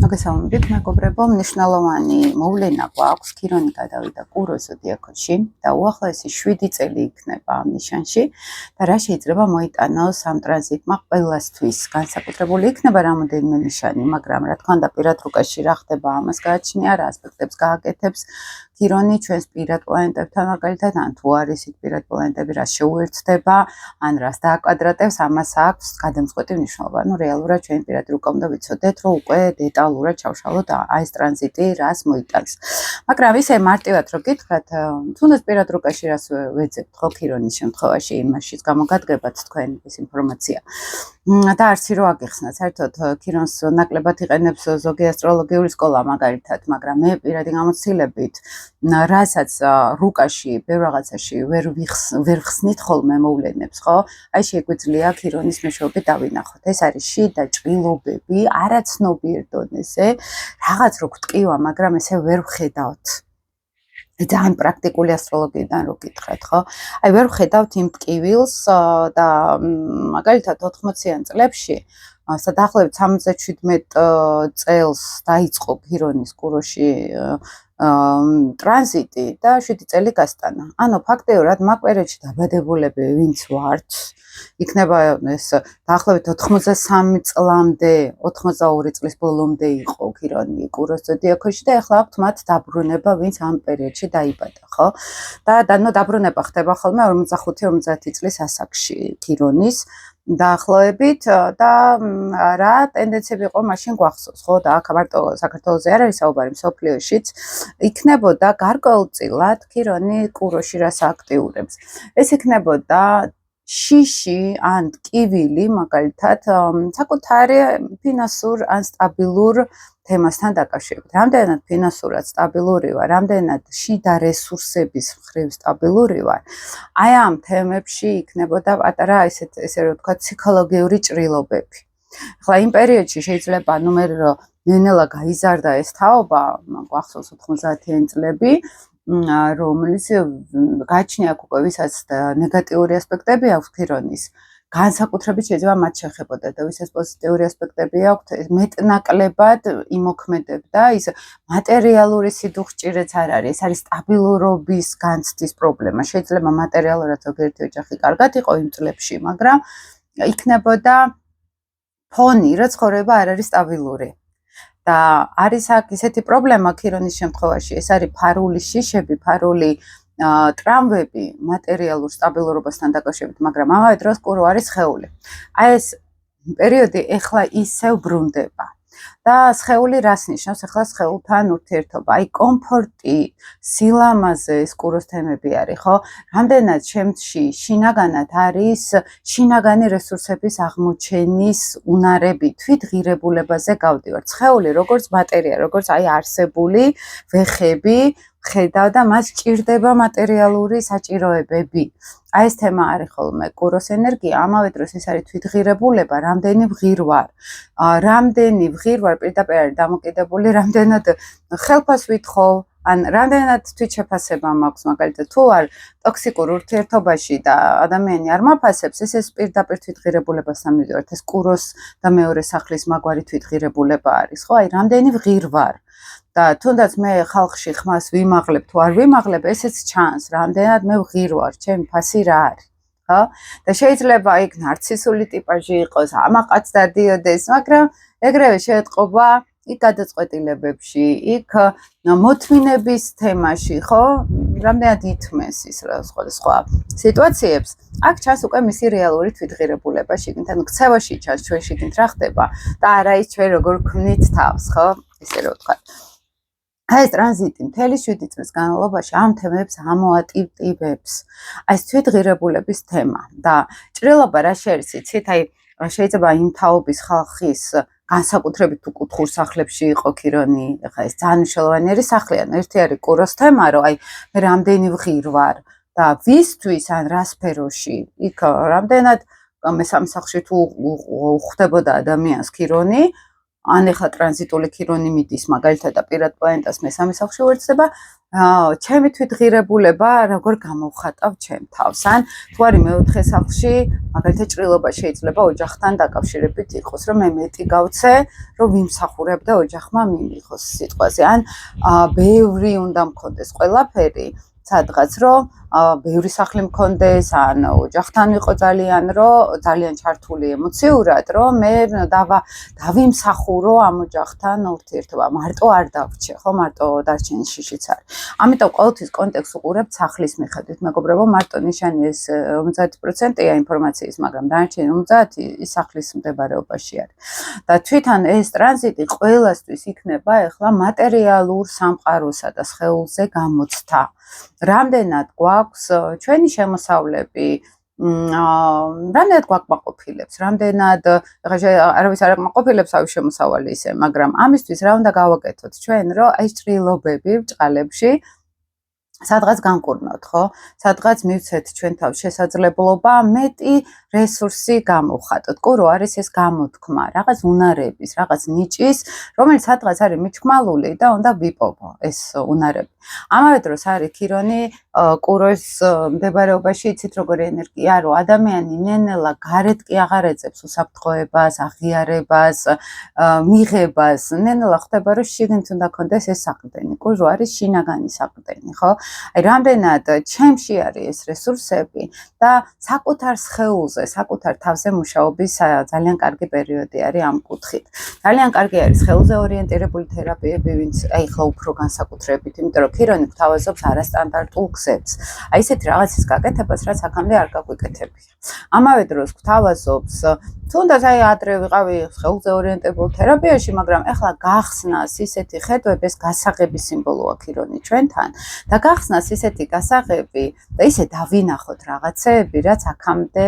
მოგესალმებით, მეგობრებო, მნიშვნელოვანი მოვლენა გვაქვს. ქირონი გადავიდა კუროს ზოდიაქოში და უახლოესი 7 წელი იქნება ამ ნიშანში და რა შეიძლება მოიტანოს ამ ტრანზიტმა ყველასთვის. განსაკუთრებული იქნება რამოდენიმე ნიშანი, მაგრამ რა თქმა უნდა, პირად რუკაში რა ხდება, ამას გააჩნია, რა ასპექტებს გააკეთებს ქირონი ჩვენს პირად პლანეტებთან, მაგალითად, ან თუ არის იქ პირად პლანეტები, რა შეუერთდება, ან რას დააკვადრატებს, ამას აქვს გადამწყვეტი მნიშვნელობა. რეალურად ჩვენ პირად რუკა უნდა ვიცოდეთ, რომ უკვე დეტალურად ჩავშალოთ აი ეს ტრანზიტი რას მოიტანს. მაგრამ ისე მარტივად რო გითხრათ, თუნდაც პირად რუკაში რას ვეძებთ ხო ქირონის შემთხვევაში, იმაშიც გამოგადგებათ თქვენ ეს ინფორმაცია. და არც რო აგიხსნათ, საერთოდ ქირონს ნაკლებად იყენებს ზოგი ასტროლოგიური სკოლა მაგალითად, მაგრამ მე პირადი გამოცდილებით რასაც რუკაში ბევრ რაღაცაში ვერ ვხსნით ხოლმე მოვლენებს, ხო? აი შეგვიძლია ქირონის მეშვეობით დავინახოთ. ეს არის შიდა ჭრილობები, არაცნობიერ დონეზე, რაღაც რო გვტკივა, მაგრამ ესე ვერ ვხედავთ. ძალიან პრაქტიკული ასტროლოგიიდან რო გითხრათ, ხო? აი ვერ ვხედავთ იმ ტკივილს და მაგალითად 80-იან წლებში სადახლებით 77 წელს დაიწყო ქირონის კუროში ტრანზიტი და 7 წელი გასტანა. ანუ ფაქტიურად მაგ პერიოდში დაბადებულები ვინც ვართ, იქნება ეს დაახლოებით 83 წლამდე, 82 წლის ბოლომდე იყო ქირონი კუროს ზოდიაქოში და ეხლა აქვთ მათ დაბრუნება, ვინც ამ პერიოდში დაიბადა, ხო? და დაბრუნება ხდება ხოლმე 45-50 წლის ასაკში ქირონის დაახლოებით და რა ტენდენციები იყო მაშინ გვახსოვს, ხო? და აქ მარტო საქართველოზე არ არის საუბარი, მსოფლიოშიც იქნებოდა გარკვეულწილად ქირონი კუროში რას აქტიურებს. ეს იქნებოდა შიში ან ტკივილი, მაგალითად, საკუთარი ფინანსურ ან სტაბილურ თემასთან დაკავშირებით. რამდენად ფინანსურად სტაბილური ვარ, რამდენად შიდა რესურსების მხრივ სტაბილური ვარ, აი ამ თემებში იქნებოდა პატარა ესე რომ ვთქვათ, ფსიქოლოგიური ჭრილობები. ახლა იმ პერიოდში შეიძლება მე ნელა გაიზარდა ეს თაობა, გვახსოვს 90-იან წლები, რომელიც გაჩნია აქ უკვე ვისაც ნეგატიური ასპექტები აქვს ქირონის. განსაკუთრებით შეიძლება მათ შეხებოდა და ვისაც პოზიტიური ასპექტები აქვთ, მეტნაკლებად იმოქმედებდა ის მატერიალური სიდუხჭირეც არ არის, ეს არის სტაბილურობის განცდის პრობლემა. შეიძლება მატერიალურად ზოგიერთი ოჯახი კარგად იყო იმ წლებში, მაგრამ იქნებოდა ფონი, რა ცხოვრება არ არის სტაბილური. და არის აქ ისეთი პრობლემა ქირონის შემთხვევაში, ეს არის ფარული შიშები, ფარული ტრამვები მატერიალურ სტაბილურობასთან დაკავშირებით, მაგრამ ამავე დროს კურო არის სხეული. აი ეს პერიოდი ეხლა ისევ ბრუნდება. და სხეული რას ნიშნავს? ეხლა სხეულთან ურთიერთობა, აი კომფორტი, სილამაზე ეს კუროს თემები არის, ხო? რამდენად შემთში შინაგანად არის შინაგანი რესურსების აღმოჩენის უნარები, თვითღირებულებაზე გავდივართ. სხეული როგორც ბატერია, როგორც აი არსებული ვეხები, ხედავ და მას ჭირდება მატერიალური საჭიროებები. აი ეს თემა არის ხოლმე კუროს ენერგია, ამავე დროს ეს არის თვითღირებულება, რამდენი ვღირ ვარ. რამდენი ვღირ ვარ პირდაპირ არის დამოკიდებული, რამდენად ხელფას ვითხოვ, ან რამდენად თვითშეფასება მაქვს, მაგალითად თუ არ ტოქსიკურ ურთიერთობაში და ადამიანი არ მაფასებს, ეს პირდაპირ თვითღირებულებასთან მივიდივართ. ეს კუროს და მეორე სახლის მაგვარი თვითღირებულება არის, ხო? აი რამდენი ვღირ ვარ. და თუნდაც მე ხალხში ხმას ვიმაღლებ თუ არ ვიმაღლებ, ესეც ჩანს, რამდენად მე ვღირ ვარ, ჩემი ფასი რა არის, ხო? და შეიძლება იქ ნარცისული ტიპაჟი იყოს, ამაყაც დადიოდეს, მაგრამ ეგრევე შეეთყობა იქ გადაწყვეტილებებში, იქ მოთმინების თემაში, ხო? რამდენად ითმეს ის სხვა სიტუაციებს, აქ ჩანს უკვე მისი რეალური თვითღირებულება შიგნით, ქცევაში ჩანს ჩვენ შიგნით რა ხდება და არა ის ჩვენ როგორ ქმნით თავს, ხო? ესე რომ ვთქვათ. აი ეს ტრანზიტი მთელი 7 წლის განმავლობაში ამ თემებს ამოატივტივებს. აი ეს თვითღირებულების თემა და ჭრილობა რა შეიძლება იცით, აი შეიძლება იმ თაობის ხალხის განსაკუთრებით თუ კუთხურ სახლებში იყო ქირონი, ეხლა ეს ძალიან მნიშვნელოვანი არის სახლი, ანუ ერთი არის კუროს თემა, რომ აი მე რამდენი ვღირ ვარ და ვისთვის ან რა სფეროში, იქ რამდენად მესამე სახლში თუ ხვდებოდა ადამიანს ქირონი, ან ეხლა ტრანზიტული ქირონი მიდის მაგალითად და პირად პლანეტას მესამე სახლში უერთდება, ჩემი თვითღირებულება როგორ გამოვხატავ ჩემ თავს, ან თუ არის მეოთხე სახლში, მაგალითად ჭრილობა შეიძლება ოჯახთან დაკავშირებით იყოს, რომ მე მეტი გავცე, რომ ვიმსახურებ და ოჯახმა მიმიღოს სიტყვაზე, ან ბევრი უნდა მქონდეს ყველაფერი, სადღაც რომ ბევრი სახლი მქონდეს, ან ოჯახთან ვიყო ძალიან ჩართული ემოციურად, რომ მე დავიმსახურო ამ ოჯახთან ურთიერთობა, მარტო არ დავრჩე, ხო, მარტო დარჩენშიშიც არის. ამიტომ ყოველთვის კონტექსტს უყურებთ სახლის მიხედვით. მეგობრებო, მარტო ნიშანი ეს 50%-ია ინფორმაციის, მაგრამ დანარჩენი 50% ის სახლის მდებარეობაში არის. და თვითონ ეს ტრანზიტი ყველასთვის იქნება ახლა მატერიალურ სამყაროსა და სხეულზე გამოცდა. რამდენად გვაქვს ჩვენი შემოსავლები, რამდენად გვაკმაყოფილებს, რამდენად არავის არ აკმაყოფილებს ავი შემოსავალი ისე, მაგრამ ამისთვის რა უნდა გავაკეთოთ ჩვენ, რომ აი ჭრილობები ბჭყალებში სადღაც განკურნოთ, ხო? სადღაც მივცეთ ჩვენ თავს შესაძლებლობა მეტი რესურსი გამოვხატოთ. კურო არის ეს გამოთქმა, რაღაც უნარების, რაღაც ნიჭის, რომელიც სადღაც არის მიჩქმალული და უნდა ვიპოვო ეს უნარები. ამავე დროს არის ქირონი კუროს მდებარეობაში, იცით როგორი ენერგია, რომ ადამიანი ნენელა გარეთ კი აღარ ეძებს უსაფრთხოებას, აღიარებას, მიღებას, ნენელა ხდება, რომ შიგნით უნდა კონდეს ეს საყრდენი. კურო არის შინაგანი საყრდენი, ხო? აი რამდენად ჩემში არის ეს რესურსები და საკუთარ სხეულზე, საკუთარ თავზე მუშაობის ძალიან კარგი პერიოდი არის ამ კუთხით. ძალიან კარგი არის სხეულზე ორიენტირებული თერაპიები, ვინც აი ხა უფრო განსაკუთრებით, იმიტომ რომ ქირონი გვთავაზობს არასტანდარტულ გზებს. აი ესეთი რაღაცის გაკეთებას, რაც აქამდე არ გაგვიკეთებია. ამავე დროს გვთავაზობს, თუნდაც აი ადრე ვიყავი სხეულზე ორიენტირებულ თერაპიაში, მაგრამ ეხლა გახსნას ისეთი ხედვები, ეს გასაღების სიმბოლოა ქირონი ჩვენთან და გახსნას ისეთი გასაღები და ისე დავინახოთ რაღაცეები, რაც აქამდე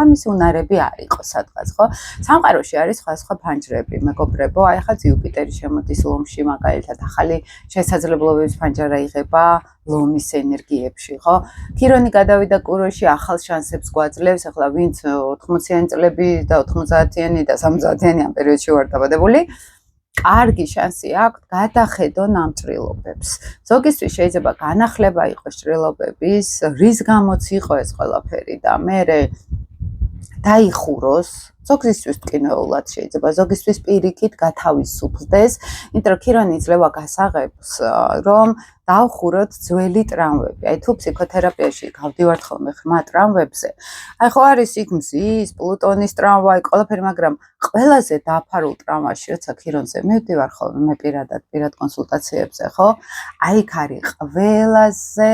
ამის უნარები არ იყო სადღაც, ხო? სამყაროში არის სხვა ფანჯრები, მეგობრებო, აი ხა იუპიტერი შემოდის ლომში, მაგალითად, ახალი შესაძლებლობების ფანჯარა იღება ლომის ენერგიებში, ხო? ქირონი გადავიდა კუროში, ახალ შანსებს გვაძლევს, ახლა ვინც 80-იანი წლები და 90-იანი და 70-იანი ამ პერიოდში ვარ დაბადებული, კარგი შანსი აქვს გადახედონ ამ ჭრილობებს. ზოგისთვის შეიძლება განახლება იყოს ჭრილობების, რის გამოც იყო ეს ყველაფერი და მე დაიხუროს, ზოგისთვის ტკინეულად შეიძლება, ზოგისთვის პირიქით გათავისუფლდეს, იმიტომ რომ ქირონი იძლევა გასაღებს, რომ დავხუროთ ძველი ტრამვები. აი თუ ფსიქოთერაპიაში გავდივართ ხოლმე ხმა ტრამვებზე, აი ხო არის იქ მზის, პლუტონის ტრამვა, ყველაფერი, მაგრამ ყველაზე დაფარულ ტრამვაში, როცა ქირონზე მივდივარ ხოლმე მე პირად კონსულტაციებზე, ხო? აი იქ არის ყველაზე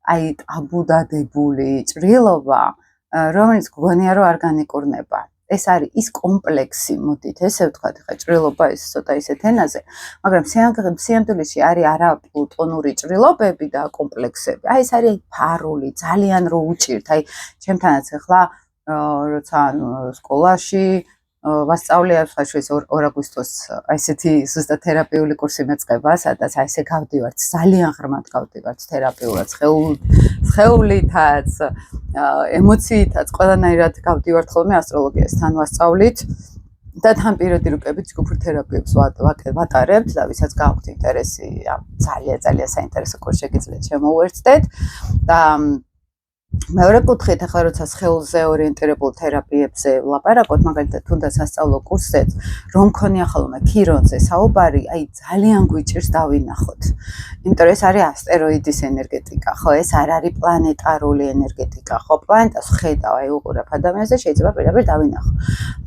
აი ტაბუდადებული ჭრილობა, რომელიც გგონია რომ არ განიკურნება. ეს არის ის კომპლექსი, მოდით ესე ვთქვათ, ხა ჭრილობა ეს ცოტა ისეთ ენაზე, მაგრამ სიამდვილეში არის არაპლუტონური ჭრილობები და კომპლექსები. აი ეს არის ფარული, ძალიან რო უჭირთ. აი ჩემთანაც ახლა როცა სკოლაში ვასწავლია ხაშვის 2 აგვისტოს ესეთი ზუსტად თერაპიული კურსი მეწყება, სადაც აი ესე გავდივართ, ძალიან ღრმად გავდივართ თერაპიულად, სხეულითაც, ემოციითაც, ყველანაირად გავდივართ ხოლმე ასტროლოგიასთან ვასწავლით და თან პირადი რუკებით ჯგუფურ თერაპიებს ვატარებთ და ვისაც გააქვთ ინტერესი, ძალიან საინტერესო კურსი შეგიძლიათ შემოუერთდეთ და მეორე კუთხით, ახლა როცა სხეულზე ორიენტირებულ თერაპიებზე ვლაპარაკობთ, მაგალითად, თუნდაც სასწავლო კურსებს, რომ მქონია ხოლმე ქირონზე საუბარი, აი ძალიან გვიჭირს დავინახოთ. იმიტომ რომ ეს არის ასტეროიდის ენერგეტიკა, ხო, ეს არ არის პლანეტარული ენერგეტიკა, ხო, პლანეტას ხედავ, აი უყურებ ადამიანს და შეიძლება პირდაპირ დავინახო.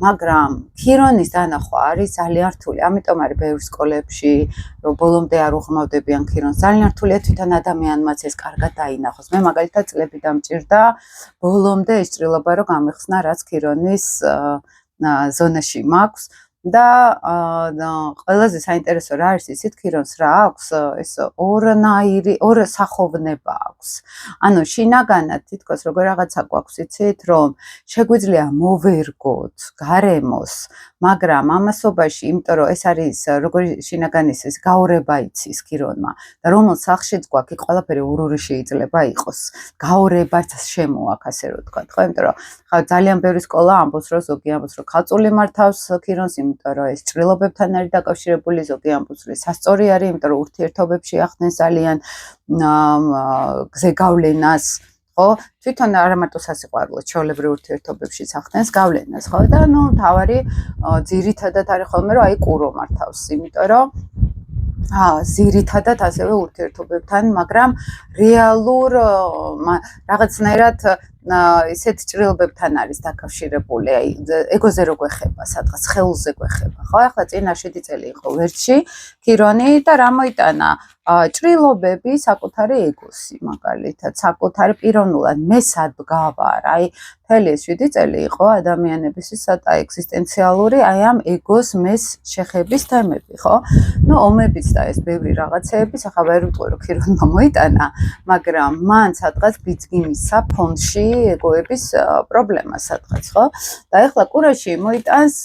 მაგრამ ქირონის დანახვა არის ძალიან რთული, ამიტომ არის ბევრ სკოლებში, რომ ბოლომდე არ უღრმავდებიან ქირონს. ძალიან რთულია თვითონ ადამიანმაც ეს კარგად დაინახოს. მე მაგალითად წლები დამჭირდა ბოლომდე ეს ჭრილობა რომ გამიხსნა, რაც ქირონის ზონაში მაქვს და ყველაზე საინტერესო რა არის იცით ქირონს რა აქვს, ეს ორ სახოვნება აქვს. ანუ შინაგანად თითქოს როგორ რაღაცა გვაქვს იცით, რომ შეგვიძლია მოვერგოთ გარემოს, მაგრამ ამასობაში, იმიტომ რომ ეს არის როგორი შინაგანის ეს გაორება იცის ქირონმა და რომელ სახშიც გვაქვს, იქ ყველაფერი ურური შეიძლება იყოს. გაორებაც შემოაქვს, ასე რომ ვთქვათ, ხო? იმიტომ რომ ხა ძალიან ბევრი სკოლა ამბობს, რომ ზოგი ამბობს, რომ ხალწული მართავს ქირონს, იმიტომ რომ ეს ჭრილობებთან არის დაკავშირებული, ზოგი ამბობს, რომ სასწორი არის, იმიტომ რომ ურთიერთობებში ახდენს ძალიან გზეგავლენას, ხო? თვითონ არა მარტო სასიყვარულო, ჩვეულებრივ ურთიერთობებში ახდენს გავლენას, ხო? და ნუ თავარი ძირითადად არის ხოლმე, რომ აი კურო მართავს, იმიტომ რომ ზირითადად ასევე ურთიერთობებთან, მაგრამ რეალურ რაღაცნაირად ისეთ ჭრილობებთან არის დაკავშირებული, აი ეგოზე რო გვეხება, სადღაც ხელზე გვეხება, ხო? ახლა წინა 7 წელი იყო ვერტში ქირონი და რა მოიტანა? ჭრილობები საკუთარი ეგოსი, მაგალითად, საკუთარი პიროვნულად მე სად გავარ, აი მთელი 7 წელი იყო ადამიანების ცოტა ეგზისტენციალური, აი ამ ეგოს მეს შეხების თემები, ხო? ნუ ომებიც და ეს ბევრი რაღაცეების, ახლა ვერ ვიტყვი რომ ქირონმა მოიტანა, მაგრამ მან სადღაც ბიძგიმისა ფონში ეგოების პრობლემა სადღაც, ხო? და ახლა კურაში მოიტანს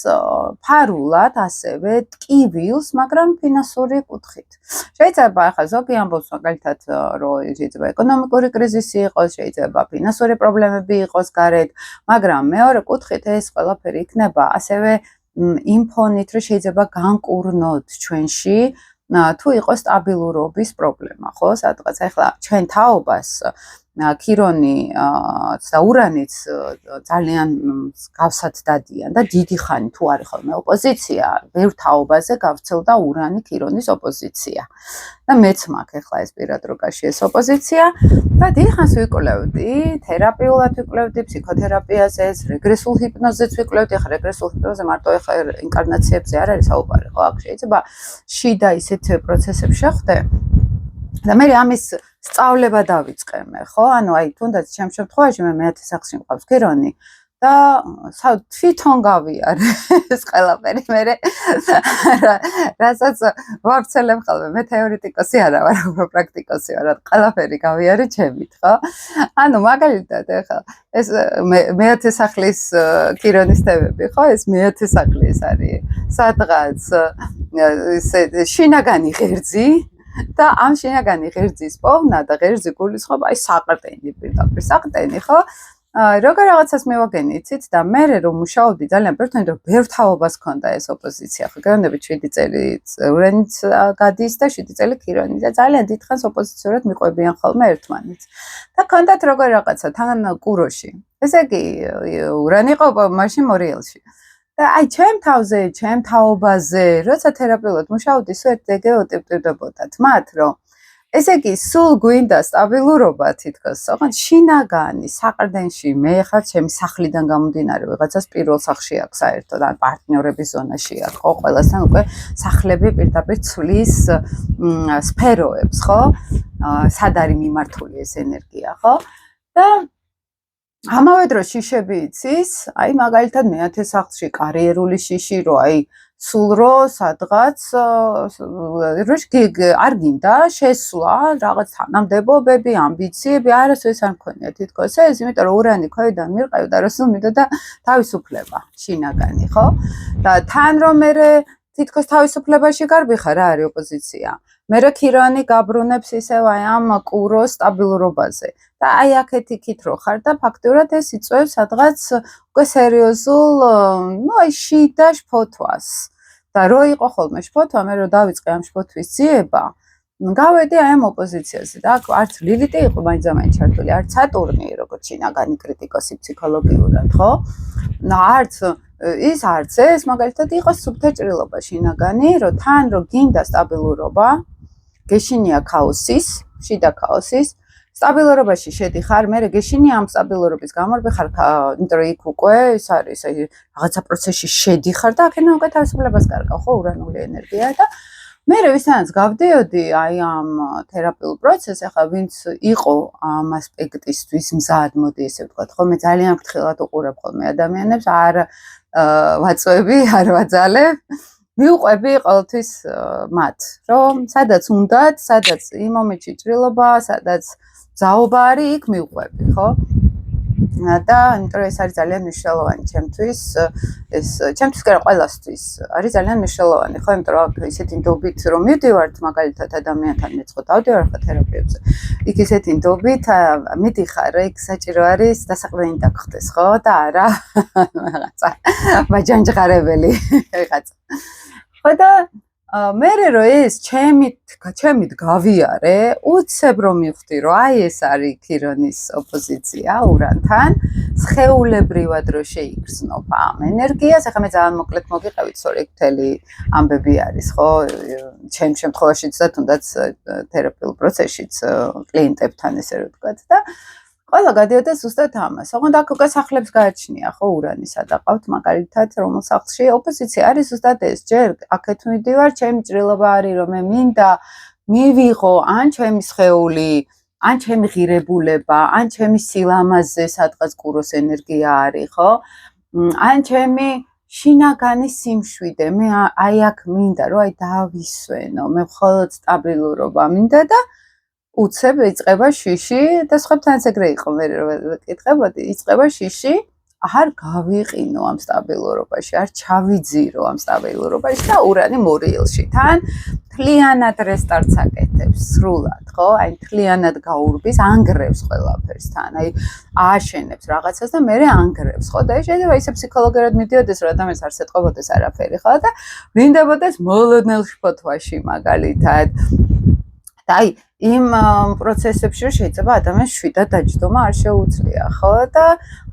ფარულად ასევე ტკივილს, მაგრამ ფინანსური კუთხით. შეიძლება ახლა ზოგი ამბობს მაგალითად, რომ შეიძლება ეკონომიკური კრიზისი იყოს, შეიძლება ფინანსური პრობლემები იყოს გარეთ, მაგრამ მეორე კუთხით ეს ყველაფერი იქნება ასევე იმ ფონით, რომ შეიძლება განკურნოთ ჩვენში თუ იყოს სტაბილურობის პრობლემა, ხო? სადღაც ახლა ჩვენ თაობას ქირონი და ურანიც ძალიან გავსად დადიან და დიდი ხანი თუ არის ხოლმე ოპოზიცია, ბევრ თაობაზე გავრცელდა ურანი ქირონის ოპოზიცია. და მეც მაქვს ახლა ეს პირად როკაში ეს ოპოზიცია და დიდ ხანს ვიკვლევდი, თერაპიულად ვიკვლევდი, ფსიქოთერაპიაზე, რეგრესულ ჰიპნოზეც ვიკვლევდი, ახლა რეგრესულ ჰიპნოზზე მარტო ახლა ინკარნაციებზე არ არის საუბარი, ხო? აქ შეიძლება შიდა ისეთ პროცესებში შეხვდე და მე ამის სწავლება დავიწყე მე, ხო? ანუ აი თუნდაც ჩემ შემთხვევაში მე მე-10 სახლში მყავს ქირონი და თვითონ გავიარე ეს ყველაფერი მე რასაც ვავრცელებ ხოლმე მე თეორეტიკოსი არა ვარ, უფრო პრაქტიკოსი ვარ, ყველაფერი გავიარე ჩემით, ხო? ანუ მაგალითად ახლა ეს მე-10 სახლის ქირონის თემები, ხო? ეს მე-10 სახლი ეს არის სადღაც ესე შინაგანი ღერძი და ამ შინაგანი ღერძის პოვნა და ღერძი გულისხმობა აი საყრდენი პირდაპირ საყრდენი, ხო? როგორ რაღაცას მევაგენი იცით და მე რომ მუშაობდი ძალიან ბევრთან რომ ბევრ თაობას ჰქონდა ეს ოპოზიცია, ხო? გეუბნები 7 წელი ურანიც გადის და 7 წელი ქირონი და ძალიან დიდხანს ოპოზიციურად მიყვებიან ხოლმე ერთმანეთს. და ჰქონდათ როგორ რაღაცა თან კუროში. ესე იგი ურანი იყო მაშინ მორიელში. და აი ჩემ თავზე, ჩემ თაობაზე, როცა თერაპიულად მუშაობდი, სულ ეგეოტიპდებოდათ მათ, რომ ესე იგი სულ გვინდა სტაბილურობა თითქოს, ოღონდ შინაგანი საყრდენში მე ხარ ჩემი სახლიდან გამომდინარე ვიღაცას პირველ სახლში აქვს საერთოდ ან პარტნიორების ზონაში აქვს, ხო? ყველასთან უკვე სახლები პირდაპირ ცვლის სფეროებს, ხო? სად არის მიმართული ეს ენერგია, ხო? და ამავე დროს შიშები იცის, აი მაგალითად მე-10 სახლში კარიერული შიში, რომ აი სულ რო სადღაც არ გინდა შესვლა, რაღაც თანამდებობები, ამბიციები, არასოდეს არ მქონია თითქოს ეს, იმიტომ რომ ურანი ქვევიდან მირყევდა, რომ სულ მინდოდა თავისუფლება, შინაგანი, ხო? და თან რომ მე თითქოს თავისუფლებაში გარბიხარ, რა არის ოპოზიცია. მე ქირონი გაბრუნებს ისევ აი ამ კუროს სტაბილურობაზე. და აი აქეთ იქით რო ხარ და ფაქტურად ეს იწვევს სადღაც უკვე სერიოზულ, ну აი შიდა შფოთვას. და რო იყო ხოლმე შფოთვა, მე რო დავიწყე ამ შფოთვის ძიება, გავედი აი ამ ოპოზიციაზე და აქ არც ლილიტი იყო მაინც ჩართული, არც სატურნი, როგორც შინაგანი კრიტიკოსი ფსიქოლოგიურად, ხო? არც ეს მაგალითად იყო სუფთა ჭრილობა შინაგანი, რომ თან რო გინდა სტაბილურობა, გეშინია ქაოსის, შიდა ქაოსის, სტაბილურობაში შედიხარ, მე გეშინია ამ სტაბილურობის გამორბი ხარ, იმიტომ რომ იქ უკვე ეს არის, აი რაღაცა პროცესში შედიხარ და აქედან უკვე თავისუფლებას კარგავ, ხო, ურანული ენერგია და მე ვისაც გავდიოდი აი ამ თერაპიულ პროცესს, ახლა ვინც იყო ამ ასპექტისთვის მზად, მოდი ესე ვთქვათ, ხო, მე ძალიან ფრთხილად უყურებ ხოლმე ადამიანებს, არ ვაწვევი, არ ვაძალებ. მიუყვები ყოველთვის მათ, რომ სადაც უნდათ, სადაც იმ მომენტში ჭრილობა, სადაც ზაობა არის, იქ მიუყვები, ხო? და იმიტომ რომ ეს არის ძალიან მნიშვნელოვანი ჩემთვის ეს ჩემთვის კი არა ყველასთვის არის ძალიან მნიშვნელოვანი ხო იმიტომ რომ ისეთი ნდობით რომ მივდივართ მაგალითად ადამიანთან მეწყო დავდივარ ხო თერაპიებზე იქ ისეთი ნდობით მიდიხარ იქ საჭირო არის დასაყრდენი დაგხდეს ხო და არა რაღაცა მაჯანჯღარებელი რაღაცა ხო და მე რო ეს ჩემით გავიარე, უცებ რომ მივხვდი, რომ აი ეს არის ქირონის ოპოზიცია ურანთან, სხეულებრივად რო შეიგრძნობა ამ ენერგიას, ახლა მე ძალიან მოკლედ მოგიყევით, სწორი მთელი ამბები არის, ხო? ჩემ შემთხვევაშიც და თუნდაც თერაპიულ პროცესშიც კლიენტებთან ესე რომ ვთქვათ და ყველა გადიოდა ზუსტად ამას. ოღონდ აქ უკვე სახლებს გააჩნია ხო ურანისა და ყავთ მაგალითად რომელ სახლში ოპოზიცია არის ზუსტად ეს. ჯერ აქეთ მივდივარ, ჩემი ჭრილობა არის რომ მე მინდა მივიღო ან ჩემი სხეული, ან ჩემი ღირებულება, ან ჩემი სილამაზე სადღაც კუროს ენერგია არის, ხო? ან ჩემი შინაგანი სიმშვიდე. მე აი აქ მინდა რომ აი დავისვენო, მე მხოლოდ სტაბილურობა მინდა და უცებ იწყება შიში და სხვებთანაც ეგრე იყო მე რომ ვეკითხებოდი იწყება შიში არ გავიყინო ამ სტაბილურობაში არ ჩავიძირო ამ სტაბილურობაში და ურანი მორიელში თან მთლიანად რესტარტს აკეთებს სრულად ხო აი მთლიანად გაურბის ანგრევს ყველაფერს თან აი ააშენებს რაღაცას და მე ანგრევს ხო და შეიძლება ისე ფსიქოლოგიურად მიდიოდეს რომ ადამიანს არ ეტყობოდეს არაფერი ხო და მინდებოდეს მოლოდნელ შფოთვაში მაგალითად და აი იმ პროცესებში რომ შეიძლება ადამიანს შვიდად დაჯდომა არ შეუძლია, ხო? და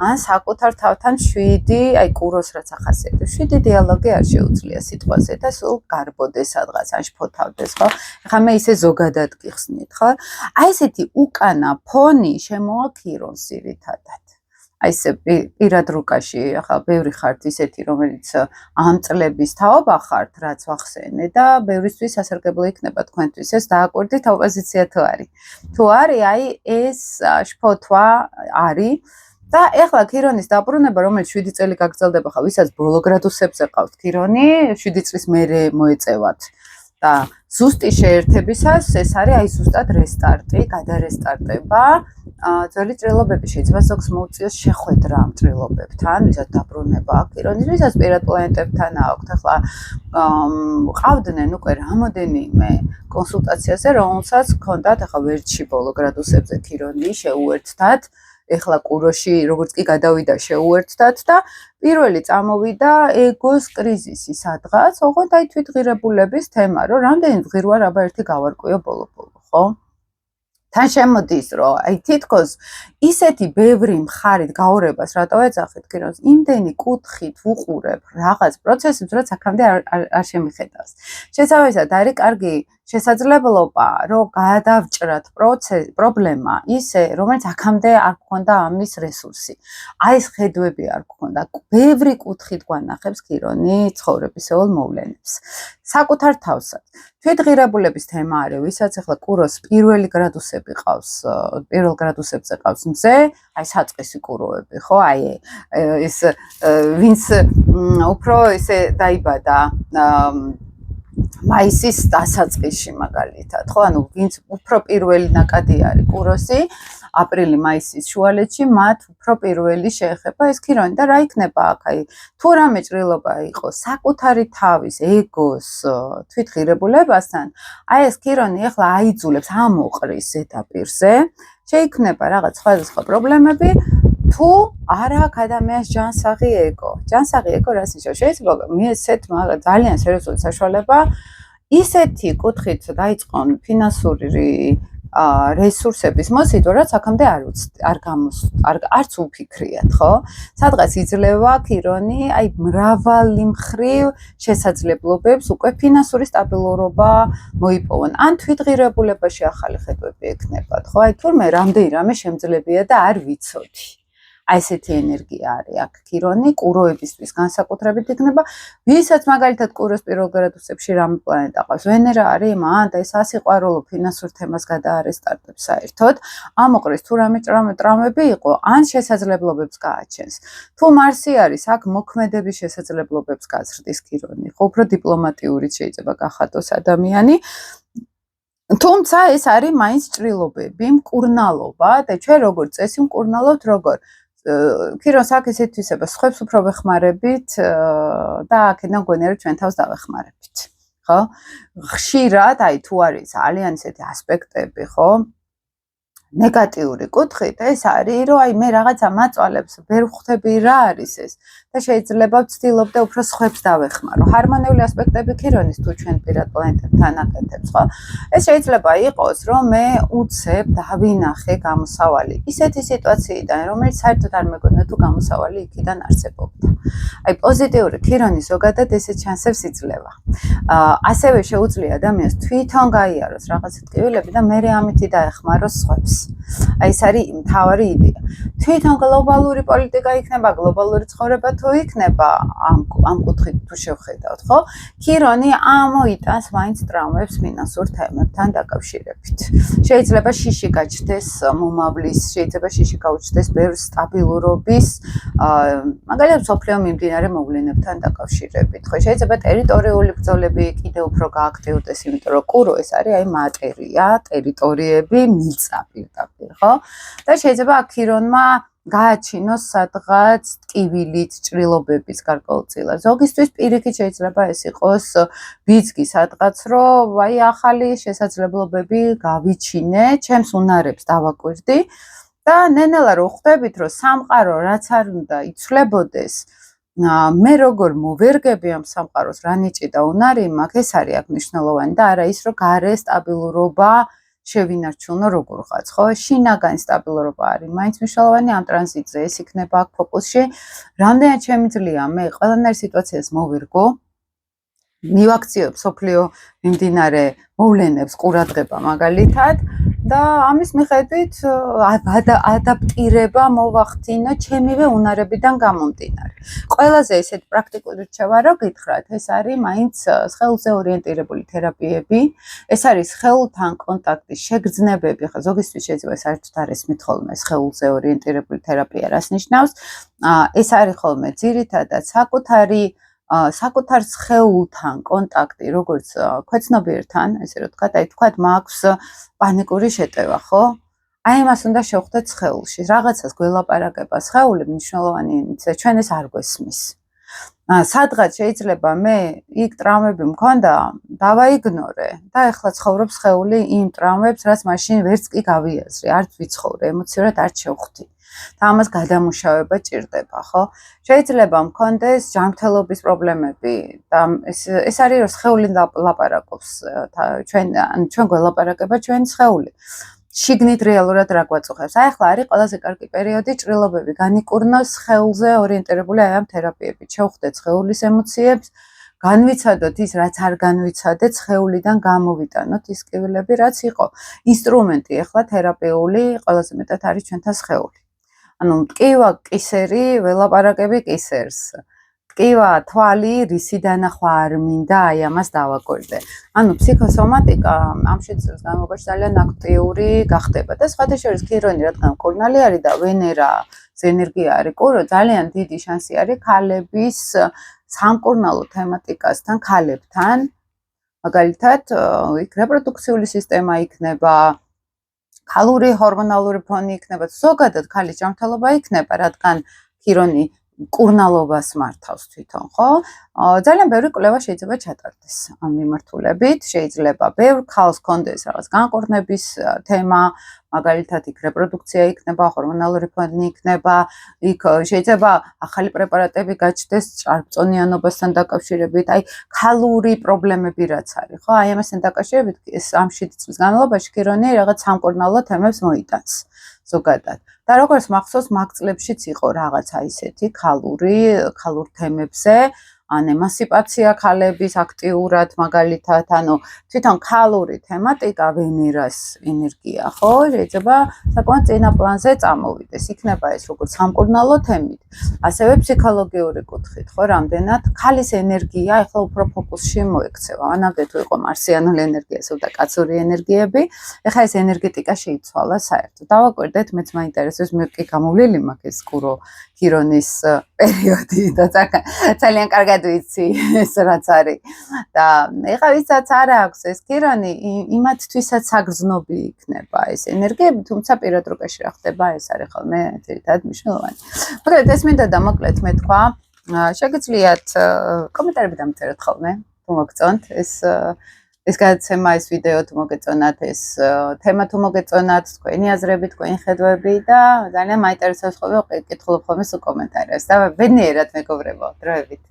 ან საკუთარ თავთან შვიდი, აი კუროს რაც ახასიათებს, შვიდი დიალოგი არ შეუძლია სიტყვაზე და სულ გარბოდეს სადღაც ან შფოთავდეს, ხო? ეხლა მე ისე ზოგადად გიხსნით, ხო? აი ესეთი უკანა ფონი შემოაქირონ ძირითადად. აი ესე პირად რუკაში ახლა ბევრი ხართ ისეთი რომელიც ამ წლების თაობა ხართ რაც ვახსენე და ბევრისთვის სასარგებლო იქნება თქვენთვის ეს დააკვირდით ოპოზიცია თუ არის თუ არის აი ეს შფოთვა არის და ეხლა ქირონის დაბრუნება რომელიც 7 წელი გაგრძელდება ხა ვისაც ბოლო გრადუსებზე ყავთ ქირონი 7 წლის მერე მოეწევათ და ზუსტი შეერთებისას ეს არის აი ზუსტად რესტარტი, გადარესტარტება. ძველი ჭრილობები შეიძლება ზოგს მოუწიოს შეხვედრა ამ ჭრილობებთან, ვისაც დაბრუნება აქვს ქირონის, ვისაც პირად პლანეტებთან აქვს. ახლა ყავდნენ უკვე რამოდენიმე კონსულტაციაზე, რომელსაც ჰქონდათ ახლა ვერტში ბოლო გრადუსებზე ქირონი შეუერთდათ. ეხლა კუროში როგორც კი გადავიდა შეუერთდათ და პირველი წამოვიდა ეგოს კრიზისი სადღაც, ოღონდ აი თვითღირებულების თემა, რომ რამდენი ღირვარ აბა ერთი გავარკვიო ბოლო-ბოლო, ხო? თან შემოდის, რომ აი თითქოს ისეთი ბევრი მხარით გაურებას რატო ეძახით ქირონს, იმდენი კუთხით უყურებ რაღაც პროცესებს, რაც აქამდე არ შემიხედავს. შესაბამისად, არის კარგი შესაძლებლობა, რომ გადავჭრათ პრობლემა ისე, რომელიც აქამდე არ გქონდა ამის რესურსი. აი ეს ხედვები არ გქონდა. ბევრი კუთხით გვანახებს ქირონი ცხოვრებისეულ მოვლენებს. საკუთარ თავსაც. თვითღირებულების თემა არის, ვისაც ახლა კუროს პირველ გრადუსებზე ყავს მზე, აი საწყისი კუროები, ხო? აი ეს ვინც უფრო ესე დაიბადა მაისის დასაწყისში მაგალითად, ხო? ანუ ვინც უფრო პირველი ნაკადი არის კუროსი, აპრილი-მაისის შუალედში მათ უფრო პირველი შეეხება ეს ქირონი და რა იქნება აქ? აი თუ რამე ჭრილობა იყო საკუთარი თავის ეგოს თვითღირებულებასთან, აი ეს ქირონი ახლა აიძულებს ამოყრის ზედაპირზე, შეიქმნება რაღაც სხვადასხვა პრობლემები თუ არა აქ ადამიანს ჯანსაღი ეგო. ჯანსაღი ეგო რას ნიშნავს? შეიძლება მიეცეთ ძალიან სერიოზული საშუალება ისეთი კუთხით დაიწყონ ფინანსური რესურსების მოსიდვა, რაც აქამდე არც უფიქრიათ, ხო? სადღაც იძლევა ქირონი, აი მრავალი მხრივ შესაძლებლობებს უკვე ფინანსური სტაბილურობა მოიპოვონ. ან თვითღირებულებაში ახალი ხედვები ექნებათ, ხო? აი თურმე რამდენი რამე შემძლებია და არ ვიცოდი. აი ესეთი ენერგია არის აქ ქირონი, კუროებისთვის განსაკუთრებით იქნება, ვისაც მაგალითად კუროს პირველ გრადუსებში რამე პლანეტა ყავს, ვენერა არის მან და ეს ასიყვარულო ფინანსურ თემას გადაარესტარტებს საერთოდ, ამოყრის თუ რამე ტრამვები იყო, ან შესაძლებლობებს გააჩენს. თუ მარსი არის, აქ მოქმედების შესაძლებლობებს გაზრდის ქირონი, ხო, უფრო დიპლომატიურიც შეიძლება გახადოს ადამიანი. თუმცა ეს არის მაინც ჭრილობები, მკურნალობა და ჩვენ როგორც წესი მკურნალობთ როგორ ქირონს აქ ისე თვისება, სხვებს უფრო ვეხმარებით და აქედან გვენია რომ ჩვენ თავს დავეხმარებით. ხო? ხშირად, აი თუ არის ძალიან ისეთი ასპექტები, ხო? ნეგატიური კუთხით ეს არის, რომ აი მე რაღაცა მაწვალებს, ვერ ვხვდები რა არის ეს და შეიძლება ვცდილობ და უფრო სხვებს დავეხმარო. ჰარმონიული ასპექტები ქირონის თუ ჩვენ პირად პლანეტებთან აკეთებს, ხო? ეს შეიძლება იყოს, რომ მე უცებ დავინახე გამოსავალი ისეთი სიტუაციიდან, რომელიც საერთოდ არ მეგონა თუ გამოსავალი იქიდან არსებობდა. აი პოზიტიური ქირონი ზოგადად ესეთ შანსებს იძლევა. ასევე შეუძლია ადამიანს თვითონ გაიაროს რაღაცა ტკივილები და მე ამითი დაეხმაროს სხვებს. აი ეს არის მთავარი იდეა. თვითონ გლობალური პოლიტიკა იქნება, გლობალური ცხოვრება თუ იქნება, ამ კუთხით თუ შევხედავთ, ხო? ქირონი ამოიტანს მაინც ტრავმებს ფინანსურ თემებთან დაკავშირებით. შეიძლება შიში გაჩნდეს მომავლის, შეიძლება შიში გაუჩნდეს ბევრ სტაბილურობის, მაგალითად სოფლიო მიმდინარე მოვლენებთან დაკავშირებით. ხო, შეიძლება ტერიტორიული ბრძოლები კიდევ უფრო გააქტიურდეს, იმიტომ რომ კურო ეს არის აი მატერია, ტერიტორიები, მიწა პირდაპირ, ხო? და შეიძლება ქირონმა გააჩინოს სადღაც ტკივილით, ჭრილობების გარკვეულწილად. ზოგისთვის პირიქით შეიძლება ეს იყოს ბიძგი სადღაც, რომ აი ახალი შესაძლებლობები გავიჩინე, ჩემს უნარებს დავაკვირდი და ნენელა რო ხვდებით, რომ სამყარო რაც არ უნდა იცვლებოდეს, მე როგორ მოვერგები ამ სამყაროს, რა ნიჭი და უნარი მაქვს, ეს არის აქ მნიშვნელოვანი და არა ის, რომ გარე სტაბილურობა შევინარჩუნო როგორღაც, ხო? შინაგანი სტაბილურობა არის მაინც მნიშვნელოვანი ამ ტრანზიტზე, ეს იქნება აქ ფოკუსში. რამდენად შემიძლია მე ყველანაირ სიტუაციას მოვერგო, მივაქციო სოფლიო მიმდინარე მოვლენებს ყურადღება მაგალითად და ამის მიხედვით ადაპტირება მოვახდინო ჩემივე უნარებიდან გამომდინარე. ყველაზე ესეთ პრაქტიკული რჩევა რო გითხრათ, ეს არის მაინც სხეულზე ორიენტირებული თერაპიები, ეს არის სხეულთან კონტაქტის შეგრძნებები, ხა ზოგისთვის შეიძლება საერთოდ არ ესმით ხოლმე სხეულზე ორიენტირებული თერაპია რას ნიშნავს. ეს არის ხოლმე ძირითადად საკუთარ სხეულთან კონტაქტი, როგორც ქვეცნობიერთან, ესე რომ ვთქვათ, აი თქვათ მაქვს პანიკური შეტევა, ხო? აი მას უნდა შევხვდეთ სხეულში. რაღაცას გველაპარაკება სხეული, მნიშვნელოვანი ჩვენ ეს არ გვესმის. სადღაც შეიძლება მე იქ ტრავმები მქონდა, დავაიგნორე და ეხლა ცხოვრობ სხეული იმ ტრავმებს, რაც მაშინ ვერც კი გავიაზრე, არც ვიცხოვრე, ემოციურად არ შევხვდი. და ამას გადამუშავება ჭირდება, ხო? შეიძლება მქონდეს ჯანმრთელობის პრობლემები და ეს არის რომ სხეული ლაპარაკობს, ჩვენ გველაპარაკება ჩვენი სხეული. შიგნით რეალურად რა გვაწუხებს. აი ახლა არის ყველაზე კარგი პერიოდი ჭრილობები განიკურნოს სხეულზე ორიენტირებული აი ამ თერაპიებით. შევხვდეთ სხეულის ემოციებს, განვიცადოთ ის, რაც არ განვიცადეთ, სხეულიდან გამოვიტანოთ ის ტკივილები, რაც იყო. ინსტრუმენტი ახლა თერაპიული ყველაზე მეტად არის ჩვენთან სხეული. ანუ ტკივა კისერი, ველაპარაკები კისერს. ტკივა თვალი, რისი დანახვა არ მინდა, აი ამას დავაკვირდე. ანუ ფსიქოსომატიკა ამ შეცდომის განმავლობაში ძალიან აქტიური გახდება და სხვათა შორის ქირონი, რადგან მკურნალი არის და ვენერას ენერგია არის კურო, ძალიან დიდი შანსი არის ქალების სამკურნალო თემატიკასთან, ქალებთან, მაგალითად, იქ რეპროდუქციული სისტემა იქნება, ქალური ჰორმონალური ფონი იქნება, ზოგადად ქალის ჯანმრთელობა იქნება, რადგან ქირონი მკურნალობას მართავს თვითონ, ხო? ძალიან ბევრი კვლევა შეიძლება ჩატარდეს ამ მიმართულებით, შეიძლება ბევრ ქალს კონდეს რაღაც განკურნების თემა, მაგალითად იქ რეპროდუქცია იქნება, ჰორმონალური ფონი იქნება, იქ შეიძლება ახალი პრეპარატები გაჩნდეს ჭარბწონიანობასთან დაკავშირებით, აი ქალური პრობლემები რაც არის, ხო? აი ამასთან დაკავშირებით ეს ამ 7 წლის განმავლობაში ქირონი რაღაც სამკურნალო თემებს მოიტანს ზოგადად. და როგორც მახსოვს, მაგ წლებშიც იყო რაღაცა ისეთი ქალურ თემებზე, ან ემანსიპაცია ქალების აქტიურად, მაგალითად, ანუ თვითონ ქალური თემატიკა ვენერას ენერგია, ხო? შეიძლება საკმაოდ წინა პლანზე წამოვიდეს. იქნება ეს როგორც სამკურნალო თემით, ასევე ფსიქოლოგიური კუთხით, ხო? რამდენად ქალის ენერგია ახლა უფრო ფოკუსში მოექცევა. მანამდე თუ იყო მარსიანული ენერგია, და კაცური ენერგიები, ეხლა ეს ენერგეტიკა შეიცვალა საერთოდ. დავაკვირდეთ, მეც მაინტერესებს, მე კი გამოვლილი მაქვს ეს კურო ქირონის პერიოდი და ძალიან კარგად ვიცი ეს რაც არის და ეხლა ვისაც არ აქვს ეს ქირონი იმათთვისაც საგრძნობი იქნება ეს ენერგიები თუმცა პირად რუკაში რა ხდება ეს არის ხოლმე ერთად მნიშვნელოვანი მოკლედ ეს მინდა და მოკლედ მე თქვა შეგიძლიათ კომენტარები დამწეროთ ხოლმე თუ მოგწონთ ეს გადაცემა ეს ვიდეო თუ მოგეწონათ ეს თემა თუ მოგეწონათ თქვენი აზრები თქვენი ხედვები და ძალიან მაინტერესებს ხოლმე ვკითხულობ ხოლმე სულ კომენტარებს და ბედნიერად მეგობრებო დროებით